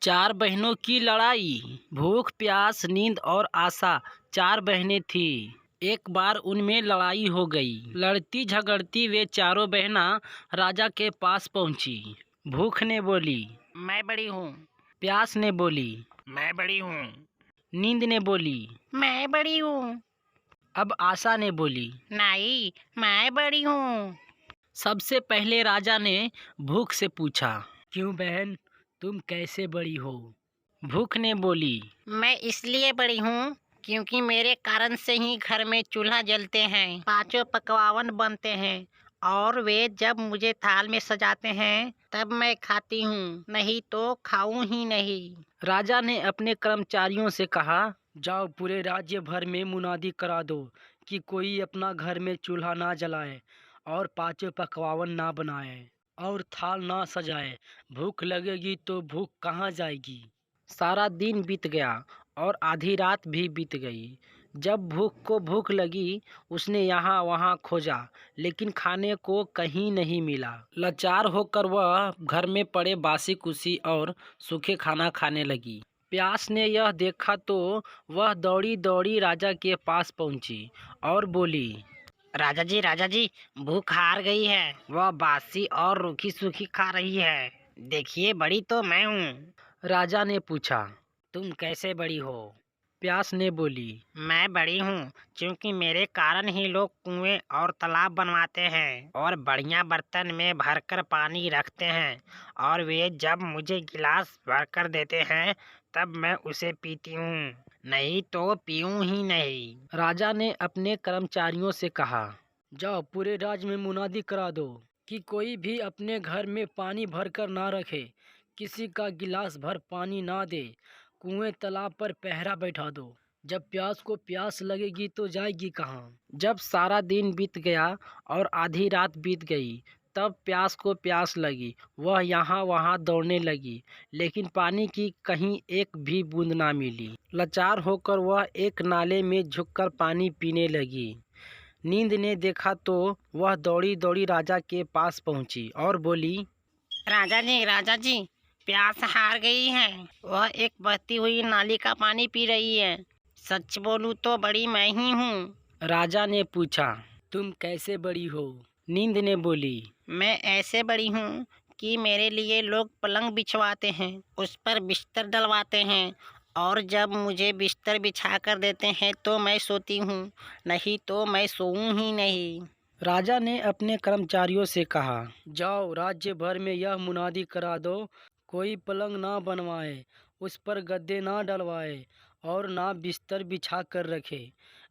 चार बहनों की लड़ाई। भूख, प्यास, नींद और आशा चार बहनें थीं। एक बार उनमें लड़ाई हो गई। लड़ती झगड़ती वे चारों बहना राजा के पास पहुंची। भूख ने बोली, मैं बड़ी हूँ। प्यास ने बोली, मैं बड़ी हूँ। नींद ने बोली, मैं बड़ी हूँ। अब आशा ने बोली, नहीं, मैं बड़ी हूँ। सबसे पहले राजा ने भूख से पूछा, क्यों बहन, तुम कैसे बड़ी हो? भूख ने बोली, मैं इसलिए बड़ी हूँ क्योंकि मेरे कारण से ही घर में चूल्हा जलते हैं, पांचों पकवान बनते हैं और वे जब मुझे थाल में सजाते हैं तब मैं खाती हूँ, नहीं तो खाऊं ही नहीं। राजा ने अपने कर्मचारियों से कहा, जाओ पूरे राज्य भर में मुनादी करा दो कि कोई अपना घर में चूल्हा ना जलाए और पांचों पकवान ना बनाए और थाल ना सजाए। भूख लगेगी तो भूख कहाँ जाएगी? सारा दिन बीत गया और आधी रात भी बीत गई। जब भूख को भूख लगी, उसने यहाँ वहाँ खोजा, लेकिन खाने को कहीं नहीं मिला। लाचार होकर वह घर में पड़े बासी कुसी और सूखे खाना खाने लगी। प्यास ने यह देखा तो वह दौड़ी दौड़ी राजा के पास पहुंची और बोली, राजा जी, भूख हार गई है। वह बासी और रूखी सूखी खा रही है। देखिए, बड़ी तो मैं हूँ। राजा ने पूछा, तुम कैसे बड़ी हो? प्यास ने बोली, मैं बड़ी हूँ क्योंकि मेरे कारण ही लोग कुएं और तालाब बनवाते हैं और बढ़िया बर्तन में भरकर पानी रखते हैं और वे जब मुझे गिलास भरकर देते हैं तब मैं उसे पीती हूँ, नहीं तो पीऊँ ही नहीं। राजा ने अपने कर्मचारियों से कहा, जाओ पूरे राज्य में मुनादी करा दो कि कोई भी अपने घर में पानी भरकर ना रखे, किसी का गिलास भर पानी ना दे, कुएं तालाब पर पहरा बैठा दो। जब प्यास को प्यास लगेगी तो जाएगी कहाँ? जब सारा दिन बीत गया और आधी रात बीत गई, तब प्यास को प्यास लगी। वह यहाँ वहाँ दौड़ने लगी, लेकिन पानी की कहीं एक भी बूंद ना मिली। लाचार होकर वह एक नाले में झुककर पानी पीने लगी। नींद ने देखा तो वह दौड़ी दौड़ी राजा के पास पहुंची और बोली, राजा जी, प्यास हार गई है। वह एक बहती हुई नाली का पानी पी रही है। सच बोलूं तो बड़ी मैं ही हूँ। राजा ने पूछा, तुम कैसे बड़ी हो? नींद ने बोली, मैं ऐसे बड़ी हूँ कि मेरे लिए लोग पलंग बिछवाते हैं, उस पर बिस्तर डलवाते हैं और जब मुझे बिस्तर बिछा कर देते हैं तो मैं सोती हूँ, नहीं तो मैं सोऊं ही नहीं। राजा ने अपने कर्मचारियों से कहा, जाओ राज्य भर में यह मुनादी करा दो, कोई पलंग ना बनवाए, उस पर गद्दे ना डलवाए और ना बिस्तर बिछा कर रखे।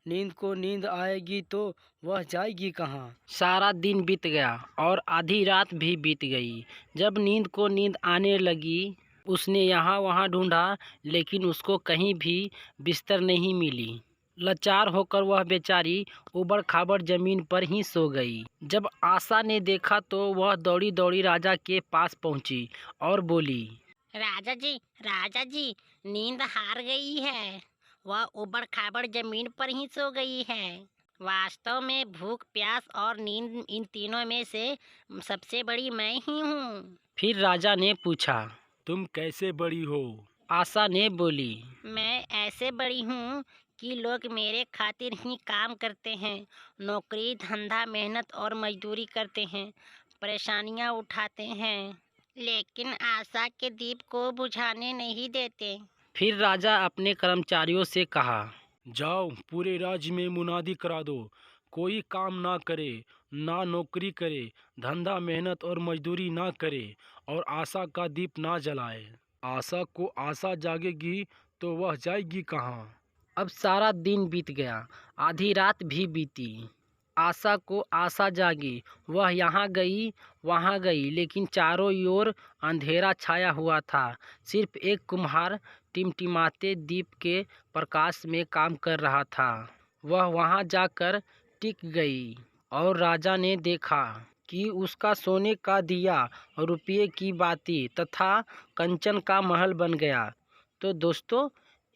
नींद को नींद आएगी तो वह जाएगी कहाँ? सारा दिन बीत गया और आधी रात भी बीत गई। जब नींद को नींद आने लगी, उसने यहाँ वहाँ ढूंढा, लेकिन उसको कहीं भी बिस्तर नहीं मिली। लाचार होकर वह बेचारी ऊबड़ खाबड़ जमीन पर ही सो गई। जब आशा ने देखा तो वह दौड़ी दौड़ी राजा के पास पहुंची और बोली, राजा जी, नींद हार गई है। वह ऊबड़ खाबड़ जमीन पर ही सो गई है। वास्तव में भूख, प्यास और नींद, इन तीनों में से सबसे बड़ी मैं ही हूँ। फिर राजा ने पूछा, तुम कैसे बड़ी हो? आशा ने बोली, मैं ऐसे बड़ी हूँ कि लोग मेरे खातिर ही काम करते हैं, नौकरी धंधा मेहनत और मजदूरी करते हैं, परेशानियाँ उठाते हैं, लेकिन आशा के दीप को बुझाने नहीं देते। फिर राजा अपने कर्मचारियों से कहा, जाओ पूरे राज्य में मुनादी करा दो, कोई काम ना करे, ना नौकरी करे, धंधा मेहनत और मजदूरी ना करे और आशा का दीप ना जलाए। आशा को आशा जागेगी तो वह जाएगी कहाँ? अब सारा दिन बीत गया, आधी रात भी बीती। आशा को आशा जागी, वह यहाँ गई वहाँ गई, लेकिन चारों ओर अंधेरा छाया हुआ था। सिर्फ एक कुम्हार टिमटिमाते दीप के प्रकाश में काम कर रहा था। वह वहाँ जाकर टिक गई और राजा ने देखा कि उसका सोने का दिया, रुपये की बाती तथा कंचन का महल बन गया। तो दोस्तों,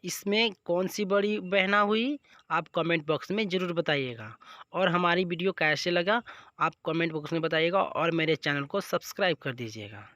इसमें कौन सी बड़ी बहना हुई, आप कमेंट बॉक्स में ज़रूर बताइएगा। और हमारी वीडियो कैसे लगा आप कमेंट बॉक्स में बताइएगा और मेरे चैनल को सब्सक्राइब कर दीजिएगा।